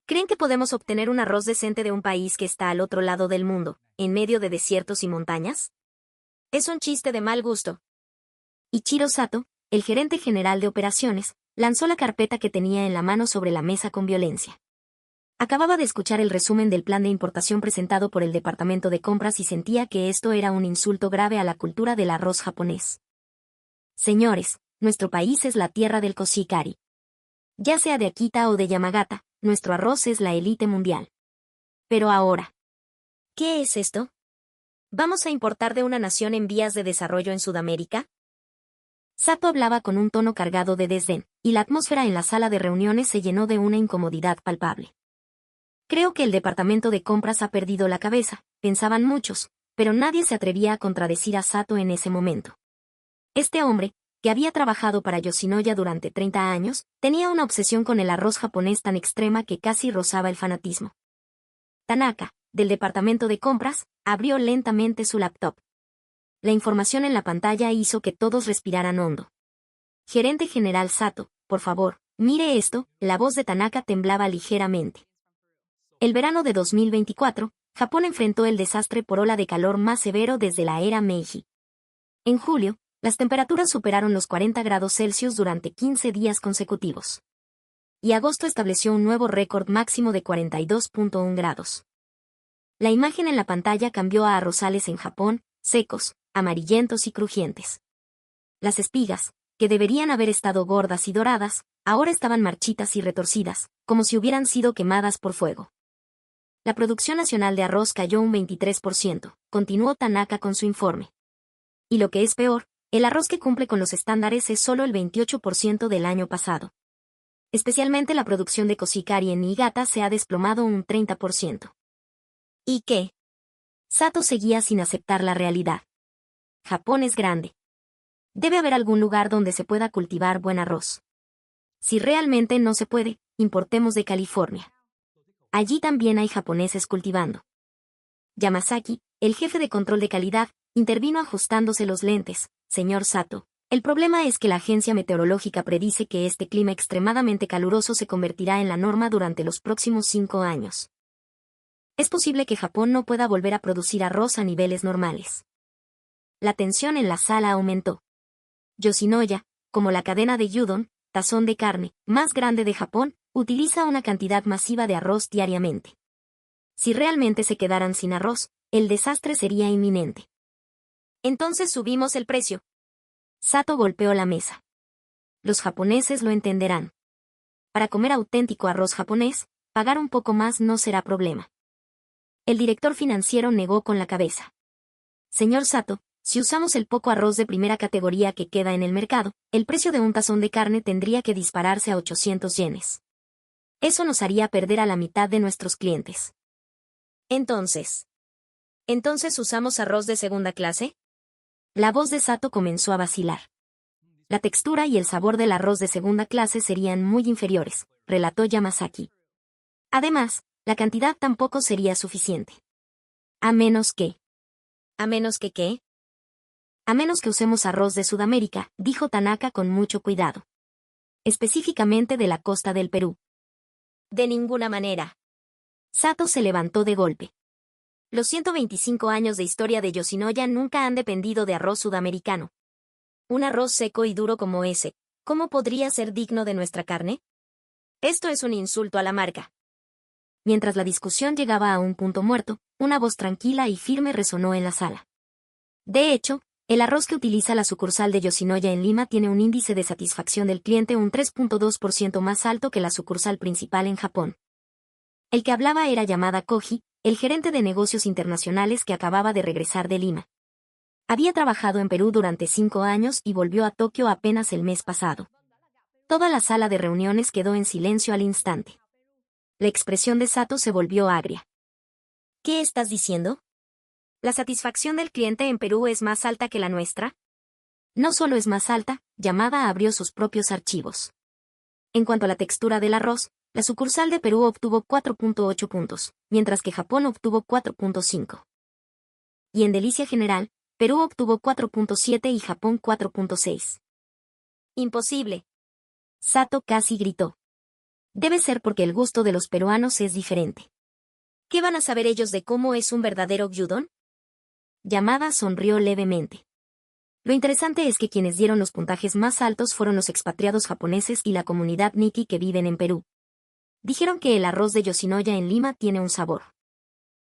¿Creen que podemos obtener un arroz decente de un país que está al otro lado del mundo, en medio de desiertos y montañas? Es un chiste de mal gusto. Ichiro Sato, el gerente general de operaciones, lanzó la carpeta que tenía en la mano sobre la mesa con violencia. Acababa de escuchar el resumen del plan de importación presentado por el departamento de compras y sentía que esto era un insulto grave a la cultura del arroz japonés. Señores, nuestro país es la tierra del koshikari. Ya sea de Akita o de Yamagata, nuestro arroz es la élite mundial. Pero ahora, ¿qué es esto? ¿Vamos a importar de una nación en vías de desarrollo en Sudamérica? Sato hablaba con un tono cargado de desdén, y la atmósfera en la sala de reuniones se llenó de una incomodidad palpable. Creo que el departamento de compras ha perdido la cabeza, pensaban muchos, pero nadie se atrevía a contradecir a Sato en ese momento. Este hombre, que había trabajado para Yoshinoya durante 30 años, tenía una obsesión con el arroz japonés tan extrema que casi rozaba el fanatismo. Tanaka, del departamento de compras, abrió lentamente su laptop. La información en la pantalla hizo que todos respiraran hondo. Gerente general Sato, por favor, mire esto, la voz de Tanaka temblaba ligeramente. El verano de 2024, Japón enfrentó el desastre por ola de calor más severo desde la era Meiji. En julio, las temperaturas superaron los 40 grados Celsius durante 15 días consecutivos. Y agosto estableció un nuevo récord máximo de 42.1 grados. La imagen en la pantalla cambió a arrozales en Japón, secos, amarillentos y crujientes. Las espigas, que deberían haber estado gordas y doradas, ahora estaban marchitas y retorcidas, como si hubieran sido quemadas por fuego. La producción nacional de arroz cayó un 23%, continuó Tanaka con su informe. Y lo que es peor, el arroz que cumple con los estándares es solo el 28% del año pasado. Especialmente la producción de koshikari en Niigata se ha desplomado un 30%. ¿Y qué? Sato seguía sin aceptar la realidad. Japón es grande. Debe haber algún lugar donde se pueda cultivar buen arroz. Si realmente no se puede, importemos de California. Allí también hay japoneses cultivando. Yamasaki, el jefe de control de calidad, intervino ajustándose los lentes. Señor Sato, el problema es que la agencia meteorológica predice que este clima extremadamente caluroso se convertirá en la norma durante los próximos 5 años. Es posible que Japón no pueda volver a producir arroz a niveles normales. La tensión en la sala aumentó. Yoshinoya, como la cadena de Yudon, tazón de carne, más grande de Japón, utiliza una cantidad masiva de arroz diariamente. Si realmente se quedaran sin arroz, el desastre sería inminente. Entonces subimos el precio. Sato golpeó la mesa. Los japoneses lo entenderán. Para comer auténtico arroz japonés, pagar un poco más no será problema. El director financiero negó con la cabeza. Señor Sato, si usamos el poco arroz de primera categoría que queda en el mercado, el precio de un tazón de carne tendría que dispararse a 800 yenes. Eso nos haría perder a la mitad de nuestros clientes. ¿Entonces usamos arroz de segunda clase? La voz de Sato comenzó a vacilar. La textura y el sabor del arroz de segunda clase serían muy inferiores, relató Yamasaki. Además, la cantidad tampoco sería suficiente. ¿A menos que qué? A menos que usemos arroz de Sudamérica, dijo Tanaka con mucho cuidado. Específicamente de la costa del Perú. De ninguna manera. Sato se levantó de golpe. Los 125 años de historia de Yoshinoya nunca han dependido de arroz sudamericano. Un arroz seco y duro como ese, ¿cómo podría ser digno de nuestra carne? Esto es un insulto a la marca. Mientras la discusión llegaba a un punto muerto, una voz tranquila y firme resonó en la sala. De hecho, el arroz que utiliza la sucursal de Yoshinoya en Lima tiene un índice de satisfacción del cliente un 3.2% más alto que la sucursal principal en Japón. El que hablaba era Yamada Koji, el gerente de negocios internacionales que acababa de regresar de Lima. Había trabajado en Perú durante 5 años y volvió a Tokio apenas el mes pasado. Toda la sala de reuniones quedó en silencio al instante. La expresión de Sato se volvió agria. ¿Qué estás diciendo? ¿La satisfacción del cliente en Perú es más alta que la nuestra? No solo es más alta, Yamada abrió sus propios archivos. En cuanto a la textura del arroz, la sucursal de Perú obtuvo 4.8 puntos, mientras que Japón obtuvo 4.5. Y en delicia general, Perú obtuvo 4.7 y Japón 4.6. Imposible. Sato casi gritó. Debe ser porque el gusto de los peruanos es diferente. ¿Qué van a saber ellos de cómo es un verdadero gyudon? Yamada sonrió levemente. Lo interesante es que quienes dieron los puntajes más altos fueron los expatriados japoneses y la comunidad Nikki que viven en Perú. Dijeron que el arroz de Yoshinoya en Lima tiene un sabor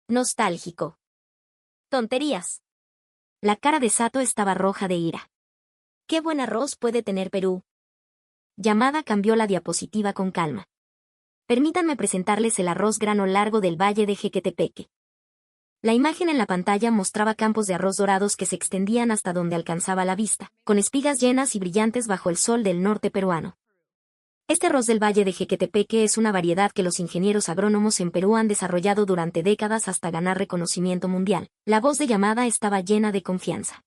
nostálgico. Tonterías. La cara de Sato estaba roja de ira. ¿Qué buen arroz puede tener Perú? Yamada cambió la diapositiva con calma. Permítanme presentarles el arroz grano largo del Valle de Jequetepeque. La imagen en la pantalla mostraba campos de arroz dorados que se extendían hasta donde alcanzaba la vista, con espigas llenas y brillantes bajo el sol del norte peruano. Este arroz del Valle de Jequetepeque es una variedad que los ingenieros agrónomos en Perú han desarrollado durante décadas hasta ganar reconocimiento mundial. La voz de Yamada estaba llena de confianza.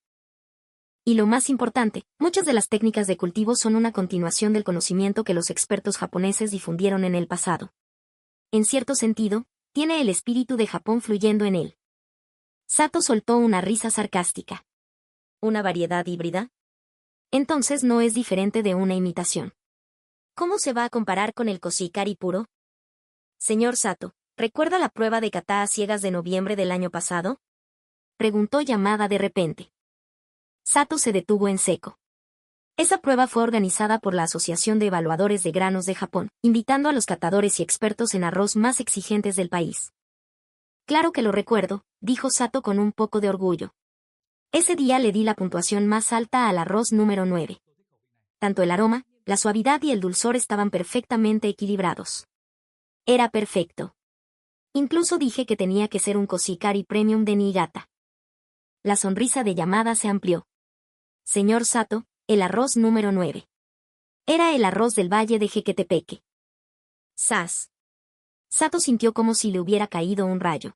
Y lo más importante, muchas de las técnicas de cultivo son una continuación del conocimiento que los expertos japoneses difundieron en el pasado. En cierto sentido, tiene el espíritu de Japón fluyendo en él. Sato soltó una risa sarcástica. ¿Una variedad híbrida? Entonces no es diferente de una imitación. ¿Cómo se va a comparar con el koshikari puro? Señor Sato, ¿recuerda la prueba de kata a ciegas de noviembre del año pasado? Preguntó Yamada de repente. Sato se detuvo en seco. Esa prueba fue organizada por la Asociación de Evaluadores de Granos de Japón, invitando a los catadores y expertos en arroz más exigentes del país. Claro que lo recuerdo, dijo Sato con un poco de orgullo. Ese día le di la puntuación más alta al arroz número 9. Tanto el aroma, la suavidad y el dulzor estaban perfectamente equilibrados. Era perfecto. Incluso dije que tenía que ser un koshikari premium de Niigata. La sonrisa de Yamada se amplió. Señor Sato, el arroz número 9. Era el arroz del Valle de Jequetepeque. ¡Sas! Sato sintió como si le hubiera caído un rayo.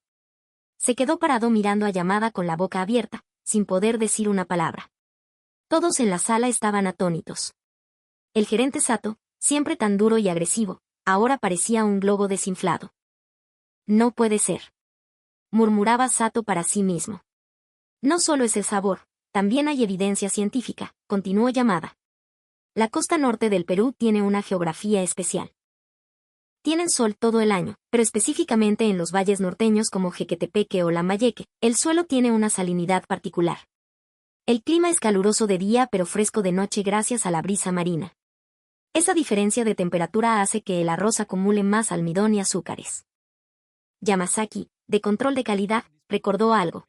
Se quedó parado mirando a Yamada con la boca abierta, sin poder decir una palabra. Todos en la sala estaban atónitos. El gerente Sato, siempre tan duro y agresivo, ahora parecía un globo desinflado. No puede ser. Murmuraba Sato para sí mismo. No solo es el sabor, también hay evidencia científica, continuó Yamada. La costa norte del Perú tiene una geografía especial. Tienen sol todo el año, pero específicamente en los valles norteños como Jequetepeque o Lambayeque, el suelo tiene una salinidad particular. El clima es caluroso de día pero fresco de noche gracias a la brisa marina. Esa diferencia de temperatura hace que el arroz acumule más almidón y azúcares. Yamasaki, de control de calidad, recordó algo.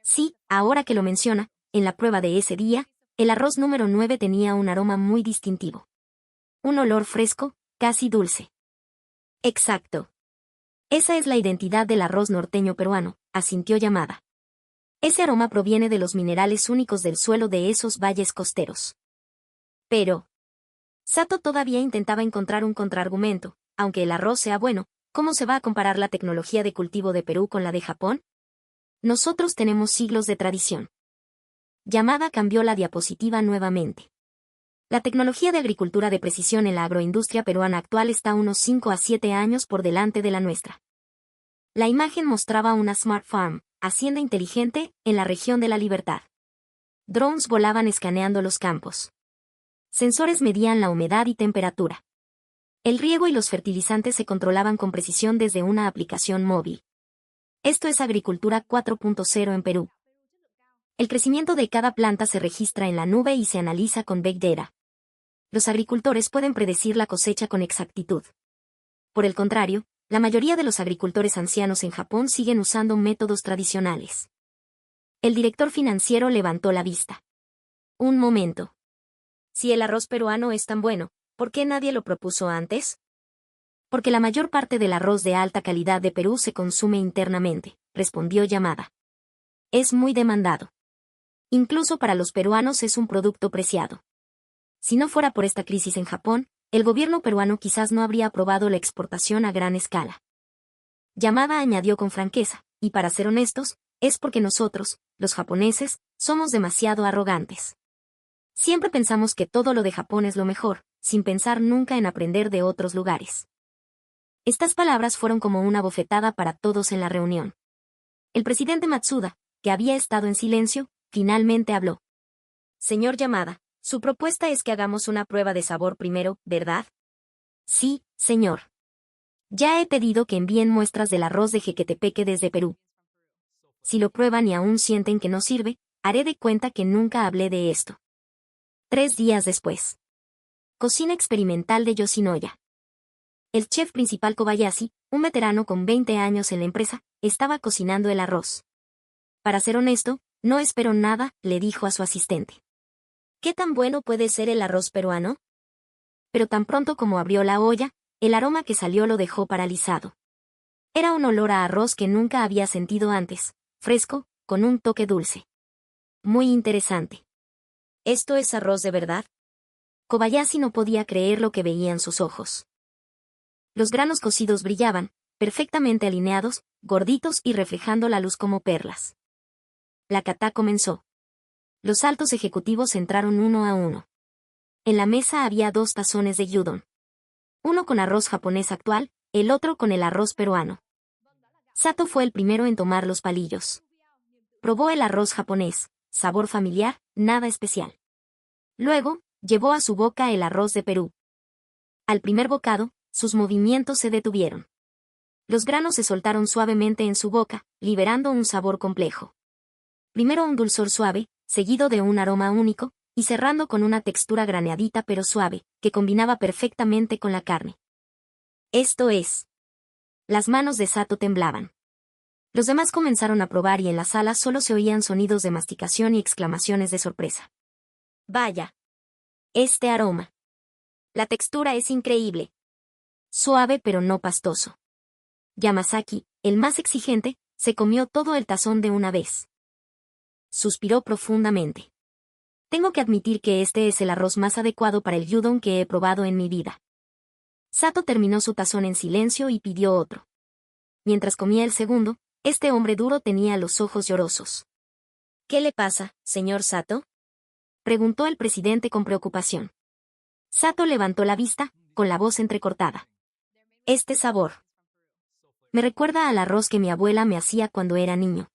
Sí, ahora que lo menciona, en la prueba de ese día, el arroz número 9 tenía un aroma muy distintivo. Un olor fresco, casi dulce. Exacto. Esa es la identidad del arroz norteño peruano, asintió Yamada. Ese aroma proviene de los minerales únicos del suelo de esos valles costeros. Pero Sato todavía intentaba encontrar un contraargumento. Aunque el arroz sea bueno, ¿cómo se va a comparar la tecnología de cultivo de Perú con la de Japón? Nosotros tenemos siglos de tradición. Yamada cambió la diapositiva nuevamente. La tecnología de agricultura de precisión en la agroindustria peruana actual está unos 5 a 7 años por delante de la nuestra. La imagen mostraba una Smart Farm, hacienda inteligente, en la región de La Libertad. Drones volaban escaneando los campos. Sensores medían la humedad y temperatura. El riego y los fertilizantes se controlaban con precisión desde una aplicación móvil. Esto es agricultura 4.0 en Perú. El crecimiento de cada planta se registra en la nube y se analiza con Big Data. Los agricultores pueden predecir la cosecha con exactitud. Por el contrario, la mayoría de los agricultores ancianos en Japón siguen usando métodos tradicionales. El director financiero levantó la vista. Un momento. Si el arroz peruano es tan bueno, ¿por qué nadie lo propuso antes? Porque la mayor parte del arroz de alta calidad de Perú se consume internamente, respondió Yamada. Es muy demandado. Incluso para los peruanos es un producto preciado. Si no fuera por esta crisis en Japón, el gobierno peruano quizás no habría aprobado la exportación a gran escala. Yamada añadió con franqueza, y para ser honestos, es porque nosotros, los japoneses, somos demasiado arrogantes. Siempre pensamos que todo lo de Japón es lo mejor, sin pensar nunca en aprender de otros lugares. Estas palabras fueron como una bofetada para todos en la reunión. El presidente Matsuda, que había estado en silencio, finalmente habló. Señor Yamada, su propuesta es que hagamos una prueba de sabor primero, ¿verdad? Sí, señor. Ya he pedido que envíen muestras del arroz de Jequetepeque desde Perú. Si lo prueban y aún sienten que no sirve, haré de cuenta que nunca hablé de esto. 3 días después. Cocina experimental de Yoshinoya. El chef principal Kobayashi, un veterano con 20 años en la empresa, estaba cocinando el arroz. Para ser honesto, no espero nada, le dijo a su asistente. ¿Qué tan bueno puede ser el arroz peruano? Pero tan pronto como abrió la olla, el aroma que salió lo dejó paralizado. Era un olor a arroz que nunca había sentido antes, fresco, con un toque dulce. Muy interesante. ¿Esto es arroz de verdad? Kobayashi no podía creer lo que veían sus ojos. Los granos cocidos brillaban, perfectamente alineados, gorditos y reflejando la luz como perlas. La kata comenzó. Los altos ejecutivos entraron uno a uno. En la mesa había 2 tazones de gyudon. Uno con arroz japonés actual, el otro con el arroz peruano. Sato fue el primero en tomar los palillos. Probó el arroz japonés, sabor familiar, nada especial. Luego, llevó a su boca el arroz de Perú. Al primer bocado, sus movimientos se detuvieron. Los granos se soltaron suavemente en su boca, liberando un sabor complejo. Primero un dulzor suave, seguido de un aroma único, y cerrando con una textura graneadita pero suave, que combinaba perfectamente con la carne. Esto es. Las manos de Sato temblaban. Los demás comenzaron a probar y en la sala solo se oían sonidos de masticación y exclamaciones de sorpresa. Vaya. Este aroma. La textura es increíble. Suave pero no pastoso. Yamasaki, el más exigente, se comió todo el tazón de una vez. Suspiró profundamente. Tengo que admitir que este es el arroz más adecuado para el gyudon que he probado en mi vida. Sato terminó su tazón en silencio y pidió otro. Mientras comía el segundo, este hombre duro tenía los ojos llorosos. ¿Qué le pasa, señor Sato? Preguntó el presidente con preocupación. Sato levantó la vista, con la voz entrecortada. Este sabor. Me recuerda al arroz que mi abuela me hacía cuando era niño.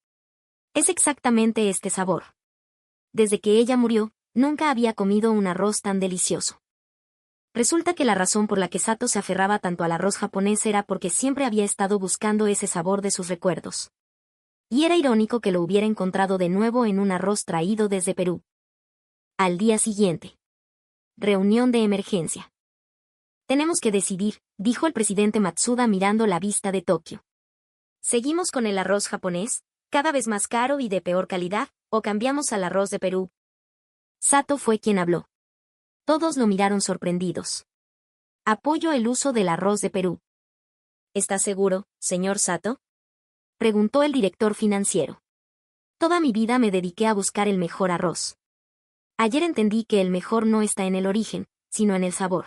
Es exactamente este sabor. Desde que ella murió, nunca había comido un arroz tan delicioso. Resulta que la razón por la que Sato se aferraba tanto al arroz japonés era porque siempre había estado buscando ese sabor de sus recuerdos. Y era irónico que lo hubiera encontrado de nuevo en un arroz traído desde Perú. Al día siguiente. Reunión de emergencia. Tenemos que decidir, dijo el presidente Matsuda mirando la vista de Tokio. ¿Seguimos con el arroz japonés, cada vez más caro y de peor calidad, o cambiamos al arroz de Perú? Sato fue quien habló. Todos lo miraron sorprendidos. Apoyo el uso del arroz de Perú. ¿Está seguro, señor Sato? Preguntó el director financiero. Toda mi vida me dediqué a buscar el mejor arroz. Ayer entendí que el mejor no está en el origen, sino en el sabor.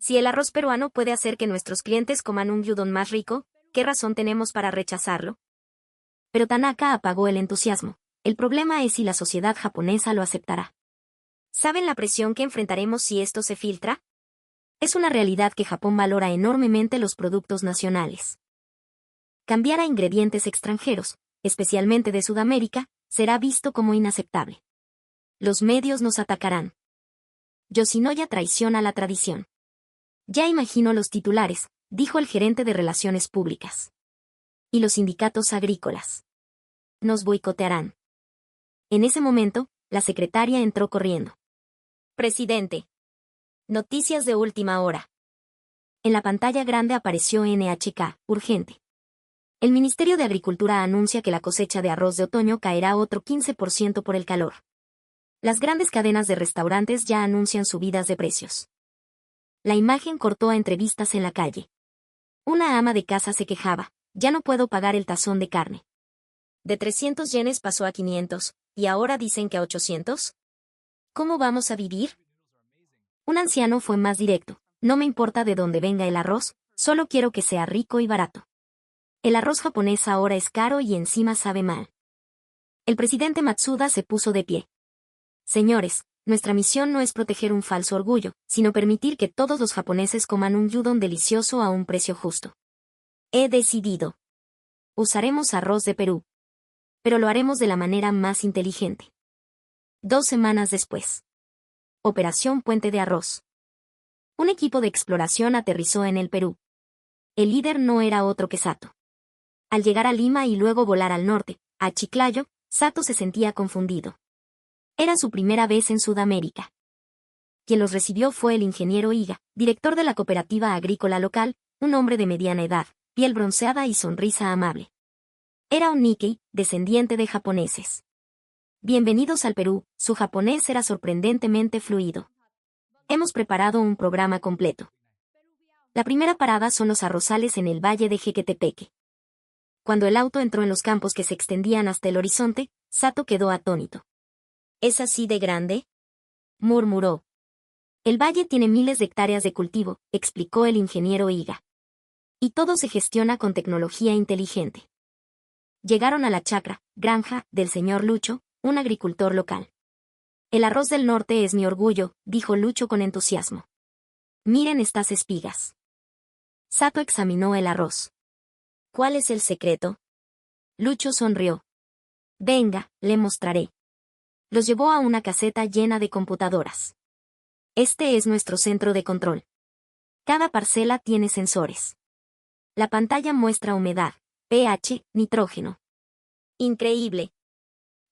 Si el arroz peruano puede hacer que nuestros clientes coman un gyudon más rico, ¿qué razón tenemos para rechazarlo? Pero Tanaka apagó el entusiasmo. El problema es si la sociedad japonesa lo aceptará. ¿Saben la presión que enfrentaremos si esto se filtra? Es una realidad que Japón valora enormemente los productos nacionales. Cambiar a ingredientes extranjeros, especialmente de Sudamérica, será visto como inaceptable. Los medios nos atacarán. Yoshinoya traiciona la tradición. Ya imagino los titulares, dijo el gerente de Relaciones Públicas. Y los sindicatos agrícolas. Nos boicotearán. En ese momento, la secretaria entró corriendo. Presidente. Noticias de última hora. En la pantalla grande apareció NHK, urgente. El Ministerio de Agricultura anuncia que la cosecha de arroz de otoño caerá otro 15% por el calor. Las grandes cadenas de restaurantes ya anuncian subidas de precios. La imagen cortó a entrevistas en la calle. Una ama de casa se quejaba, ya no puedo pagar el tazón de carne. De 300 yenes pasó a 500, ¿y ahora dicen que a 800? ¿Cómo vamos a vivir? Un anciano fue más directo, no me importa de dónde venga el arroz, solo quiero que sea rico y barato. El arroz japonés ahora es caro y encima sabe mal. El presidente Matsuda se puso de pie. Señores, nuestra misión no es proteger un falso orgullo, sino permitir que todos los japoneses coman un gyudon delicioso a un precio justo. He decidido. Usaremos arroz de Perú. Pero lo haremos de la manera más inteligente. 2 semanas después. Operación Puente de Arroz. Un equipo de exploración aterrizó en el Perú. El líder no era otro que Sato. Al llegar a Lima y luego volar al norte, a Chiclayo, Sato se sentía confundido. Era su primera vez en Sudamérica. Quien los recibió fue el ingeniero Iga, director de la cooperativa agrícola local, un hombre de mediana edad, piel bronceada y sonrisa amable. Era un Nikkei, descendiente de japoneses. Bienvenidos al Perú, su japonés era sorprendentemente fluido. Hemos preparado un programa completo. La primera parada son los arrozales en el valle de Jequetepeque. Cuando el auto entró en los campos que se extendían hasta el horizonte, Sato quedó atónito. ¿Es así de grande?, murmuró. El valle tiene miles de hectáreas de cultivo, explicó el ingeniero Iga. Y todo se gestiona con tecnología inteligente. Llegaron a la chacra, granja, del señor Lucho, un agricultor local. El arroz del norte es mi orgullo, dijo Lucho con entusiasmo. Miren estas espigas. Sato examinó el arroz. ¿Cuál es el secreto? Lucho sonrió. Venga, le mostraré. Los llevó a una caseta llena de computadoras. Este es nuestro centro de control. Cada parcela tiene sensores. La pantalla muestra humedad, pH, nitrógeno. Increíble,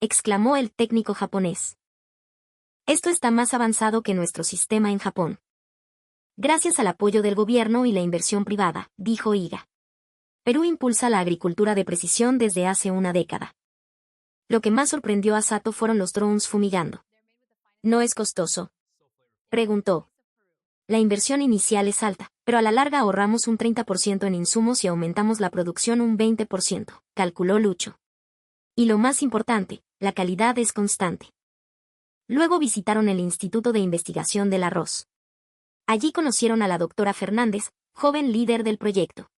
exclamó el técnico japonés. Esto está más avanzado que nuestro sistema en Japón. Gracias al apoyo del gobierno y la inversión privada, dijo Iga. Perú impulsa la agricultura de precisión desde hace una década. Lo que más sorprendió a Sato fueron los drones fumigando. ¿No es costoso?, preguntó. La inversión inicial es alta, pero a la larga ahorramos un 30% en insumos y aumentamos la producción un 20%, calculó Lucho. Y lo más importante, la calidad es constante. Luego visitaron el Instituto de Investigación del Arroz. Allí conocieron a la doctora Fernández, joven líder del proyecto.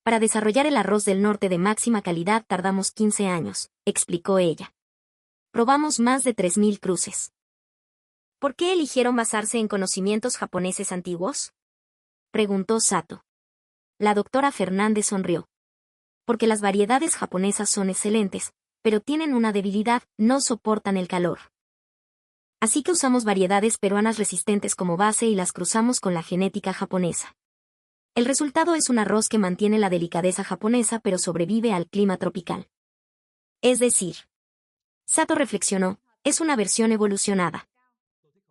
Para desarrollar el arroz del norte de máxima calidad tardamos 15 años, explicó ella. Probamos más de 3.000 cruces. ¿Por qué eligieron basarse en conocimientos japoneses antiguos?, preguntó Sato. La doctora Fernández sonrió. Porque las variedades japonesas son excelentes, pero tienen una debilidad, no soportan el calor. Así que usamos variedades peruanas resistentes como base y las cruzamos con la genética japonesa. El resultado es un arroz que mantiene la delicadeza japonesa pero sobrevive al clima tropical. Es decir, Sato reflexionó, es una versión evolucionada.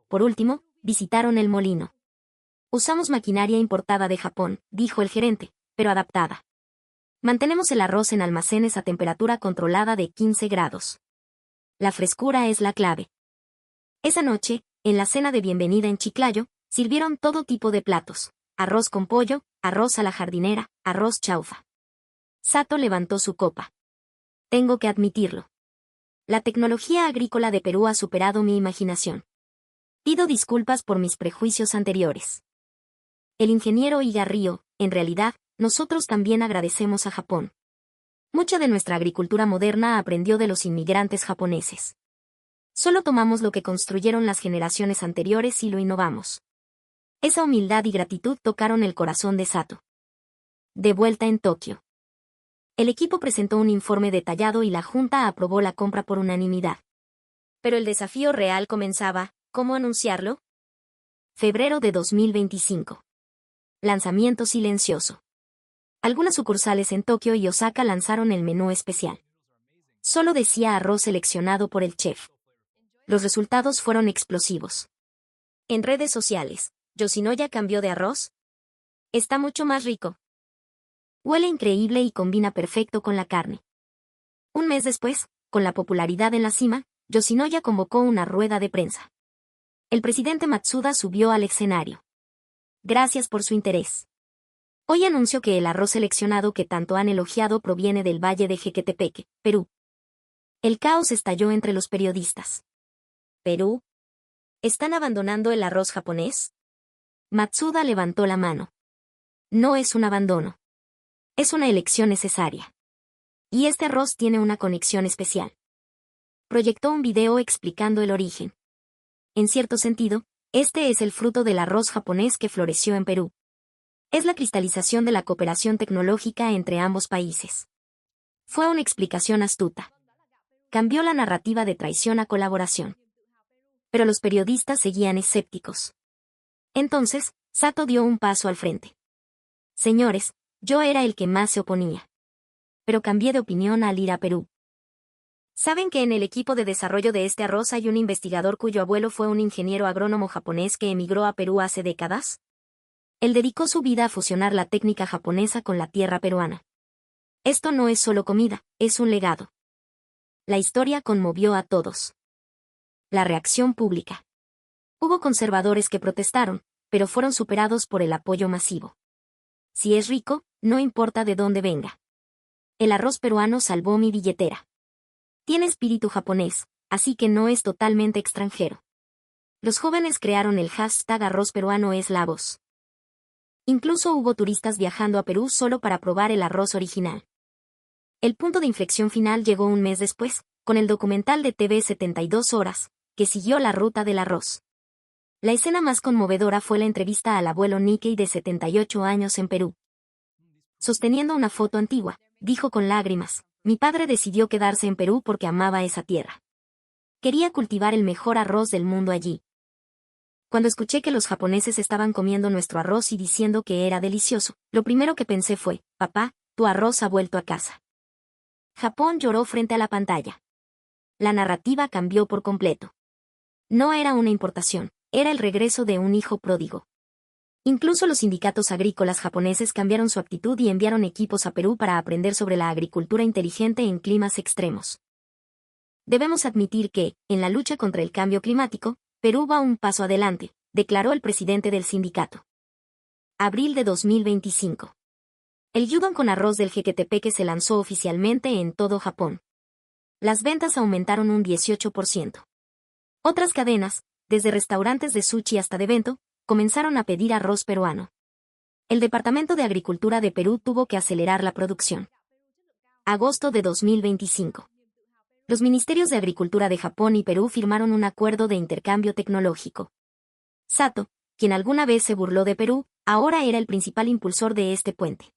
Por último, visitaron el molino. Usamos maquinaria importada de Japón, dijo el gerente, pero adaptada. Mantenemos el arroz en almacenes a temperatura controlada de 15 grados. La frescura es la clave. Esa noche, en la cena de bienvenida en Chiclayo, sirvieron todo tipo de platos. Arroz con pollo, arroz a la jardinera, arroz chaufa. Sato levantó su copa. Tengo que admitirlo. La tecnología agrícola de Perú ha superado mi imaginación. Pido disculpas por mis prejuicios anteriores. El ingeniero Iga rió, en realidad, nosotros también agradecemos a Japón. Mucha de nuestra agricultura moderna aprendió de los inmigrantes japoneses. Solo tomamos lo que construyeron las generaciones anteriores y lo innovamos. Esa humildad y gratitud tocaron el corazón de Sato. De vuelta en Tokio. El equipo presentó un informe detallado y la junta aprobó la compra por unanimidad. Pero el desafío real comenzaba, ¿cómo anunciarlo? Febrero de 2025. Lanzamiento silencioso. Algunas sucursales en Tokio y Osaka lanzaron el menú especial. Solo decía arroz seleccionado por el chef. Los resultados fueron explosivos. En redes sociales, ¿Yoshinoya cambió de arroz? Está mucho más rico. Huele increíble y combina perfecto con la carne. Un mes después, con la popularidad en la cima, Yoshinoya convocó una rueda de prensa. El presidente Matsuda subió al escenario. Gracias por su interés. Hoy anuncio que el arroz seleccionado que tanto han elogiado proviene del valle de Jequetepeque, Perú. El caos estalló entre los periodistas. ¿Perú? ¿Están abandonando el arroz japonés? Matsuda levantó la mano. No es un abandono. Es una elección necesaria. Y este arroz tiene una conexión especial. Proyectó un video explicando el origen. En cierto sentido, este es el fruto del arroz japonés que floreció en Perú. Es la cristalización de la cooperación tecnológica entre ambos países. Fue una explicación astuta. Cambió la narrativa de traición a colaboración. Pero los periodistas seguían escépticos. Entonces, Sato dio un paso al frente. Señores, yo era el que más se oponía. Pero cambié de opinión al ir a Perú. ¿Saben que en el equipo de desarrollo de este arroz hay un investigador cuyo abuelo fue un ingeniero agrónomo japonés que emigró a Perú hace décadas? Él dedicó su vida a fusionar la técnica japonesa con la tierra peruana. Esto no es solo comida, es un legado. La historia conmovió a todos. La reacción pública. Hubo conservadores que protestaron, pero fueron superados por el apoyo masivo. Si es rico, no importa de dónde venga. El arroz peruano salvó mi billetera. Tiene espíritu japonés, así que no es totalmente extranjero. Los jóvenes crearon el hashtag arroz peruano es la voz. Incluso hubo turistas viajando a Perú solo para probar el arroz original. El punto de inflexión final llegó un mes después, con el documental de TV 72 horas, que siguió la ruta del arroz. La escena más conmovedora fue la entrevista al abuelo Nikkei de 78 años en Perú. Sosteniendo una foto antigua, dijo con lágrimas, mi padre decidió quedarse en Perú porque amaba esa tierra. Quería cultivar el mejor arroz del mundo allí. Cuando escuché que los japoneses estaban comiendo nuestro arroz y diciendo que era delicioso, lo primero que pensé fue, papá, tu arroz ha vuelto a casa. Japón lloró frente a la pantalla. La narrativa cambió por completo. No era una importación, era el regreso de un hijo pródigo. Incluso los sindicatos agrícolas japoneses cambiaron su actitud y enviaron equipos a Perú para aprender sobre la agricultura inteligente en climas extremos. Debemos admitir que, en la lucha contra el cambio climático, Perú va un paso adelante, declaró el presidente del sindicato. Abril de 2025. El gyudon con arroz del Jequetepeque se lanzó oficialmente en todo Japón. Las ventas aumentaron un 18%. Otras cadenas, desde restaurantes de sushi hasta de bento, comenzaron a pedir arroz peruano. El Departamento de Agricultura de Perú tuvo que acelerar la producción. Agosto de 2025. Los ministerios de Agricultura de Japón y Perú firmaron un acuerdo de intercambio tecnológico. Sato, quien alguna vez se burló de Perú, ahora era el principal impulsor de este puente.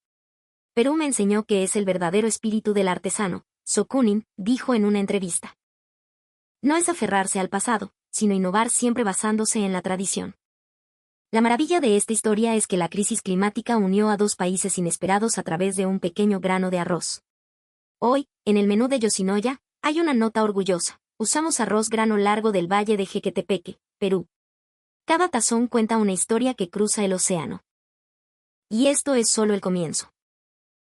Perú me enseñó que es el verdadero espíritu del artesano, Shokunin, dijo en una entrevista. No es aferrarse al pasado, sino innovar siempre basándose en la tradición. La maravilla de esta historia es que la crisis climática unió a dos países inesperados a través de un pequeño grano de arroz. Hoy, en el menú de Yoshinoya, hay una nota orgullosa. Usamos arroz grano largo del Valle de Jequetepeque, Perú. Cada tazón cuenta una historia que cruza el océano. Y esto es solo el comienzo.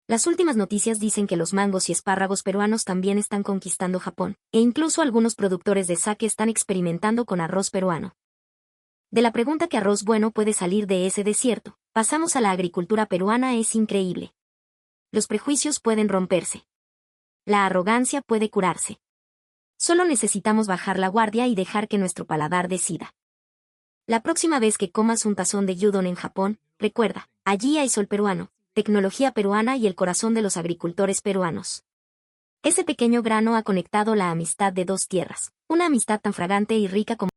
Las últimas noticias dicen que los mangos y espárragos peruanos también están conquistando Japón, e incluso algunos productores de sake están experimentando con arroz peruano. De la pregunta ¿qué arroz bueno puede salir de ese desierto? Pasamos a la agricultura peruana es increíble. Los prejuicios pueden romperse. La arrogancia puede curarse. Solo necesitamos bajar la guardia y dejar que nuestro paladar decida. La próxima vez que comas un tazón de gyudon en Japón, recuerda, allí hay sol peruano, tecnología peruana y el corazón de los agricultores peruanos. Ese pequeño grano ha conectado la amistad de dos tierras, una amistad tan fragante y rica como